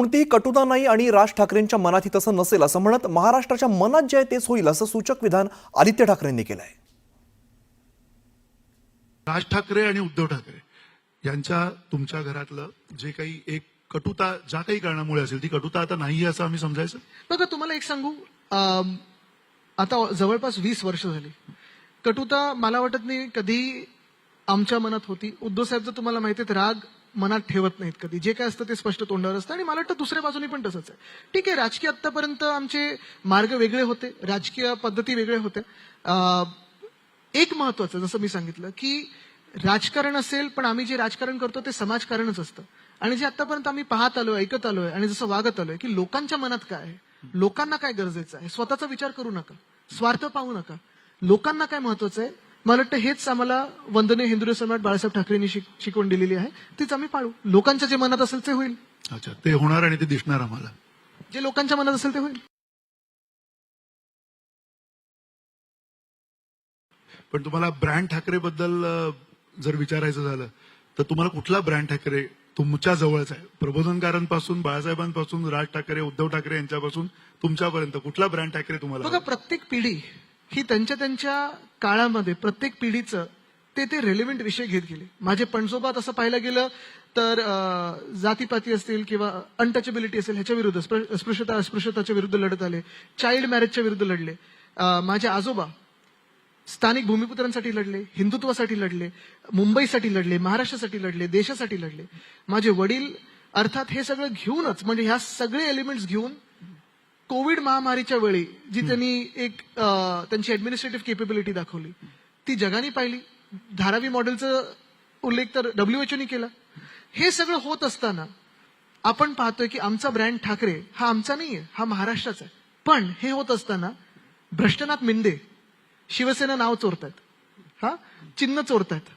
कोणतीही कटुता नाही आणि राज ठाकरेंच्या मनातही तसं नसेल असं म्हणत महाराष्ट्राच्या मनात जे आहे तेच होईल असं सूचक विधान आदित्य ठाकरेंनी केलं आहे. राज ठाकरे आणि उद्धव ठाकरे यांच्या तुमच्या घरातलं जे काही एक कटुता ज्या काही कारणामुळे असेल ती कटुता आता नाही असं आम्ही समजायचं. बघा तुम्हाला एक सांगू, आता जवळपास 20 वर्ष झाली. कटुता मला वाटत नाही कधी आमच्या मनात होती. उद्धव साहेब जर तुम्हाला माहिती आहे राग मनात ठेवत नाहीत कधी. जे काय असतं ते स्पष्ट तोंडावर असतं आणि मला वाटतं दुसऱ्या बाजूने पण तसंच आहे. ठीक आहे, राजकीय आतापर्यंत आमचे मार्ग वेगळे होते, राजकीय पद्धती वेगळे होते. एक महत्वाचं जसं मी सांगितलं की राजकारण असेल पण आम्ही जे राजकारण करतो ते समाजकारणच असतं. आणि जे आतापर्यंत आम्ही पाहत आलोय, ऐकत आलोय आणि जसं वागत आलोय की लोकांच्या मनात काय आहे, लोकांना काय गरजेचं आहे, स्वतःचा विचार करू नका, स्वार्थ पाहू नका, लोकांना काय महत्वाचं आहे. मला वाटतं हेच आम्हाला वंदनीय हिंदू सम्राट बाळासाहेब ठाकरेंनी शिकवण दिलेली आहे. तीच आम्ही पाळू. लोकांच्या जे मनात असेल ते होईल. अच्छा, ते होणार आणि ते दिसणार आम्हाला. जे लोकांच्या मनात असेल ते होईल. पण तुम्हाला ब्रँड ठाकरे बद्दल जर विचारायचं झालं तर तुम्हाला कुठला ब्रँड ठाकरे तुमच्या जवळचा आहे? प्रबोधनकारांपासून, बाळासाहेबांपासून, राज ठाकरे, उद्धव ठाकरे यांच्यापासून तुमच्यापर्यंत कुठला ब्रँड ठाकरे तुम्हाला? बघा, प्रत्येक पिढी ही त्यांच्या त्यांच्या काळामध्ये प्रत्येक पिढीचं ते रेलेव्हंट विषय घेत गेले. माझे पणजोबा तसं पाहायला गेलं तर जातीपाती असतील किंवा अनटचेबिलिटी असेल ह्याच्या विरुद्ध, अस्पृश्यताच्या विरुद्ध लढत आले, चाइल्ड मॅरेजच्या विरुद्ध लढले. माझे आजोबा स्थानिक भूमिपुत्रांसाठी लढले, हिंदुत्वासाठी लढले, मुंबईसाठी लढले, महाराष्ट्रासाठी लढले, देशासाठी लढले. माझे वडील अर्थात हे सगळं घेऊनच, म्हणजे ह्या सगळे एलिमेंट्स घेऊन कोविड महामारीच्या वेळी जी त्यांनी एक त्यांची ऍडमिनिस्ट्रेटिव्ह केपेबिलिटी दाखवली ती जगाने पाहिली. धारावी मॉडेलचा उल्लेख तर WHO केला. हे सगळं होत असताना आपण पाहतोय की आमचा ब्रँड ठाकरे हा आमचा नाहीये, हा महाराष्ट्राचा आहे. पण हे होत असताना भ्रष्टनाथ मिंदे शिवसेना नाव चोरतायत, हा चिन्ह चोरतायत.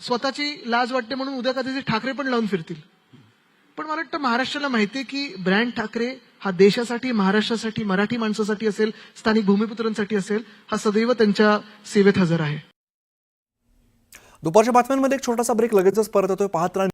स्वतःची लाज वाटते म्हणून उद्या कधी ठाकरे पण लावून फिरतील. पण मला वाटतं महाराष्ट्राला माहितीये की ब्रँड ठाकरे हा देशासाठी, महाराष्ट्रासाठी, मराठी माणसासाठी असेल, स्थानिक भूमिपुत्रांसाठी असेल, हा सदैव त्यांच्या सेवेत हजर आहे. दुपारच्या बातम्यांमध्ये एक छोटासा ब्रेक, लगेचच परत येतोय. पाहत राहा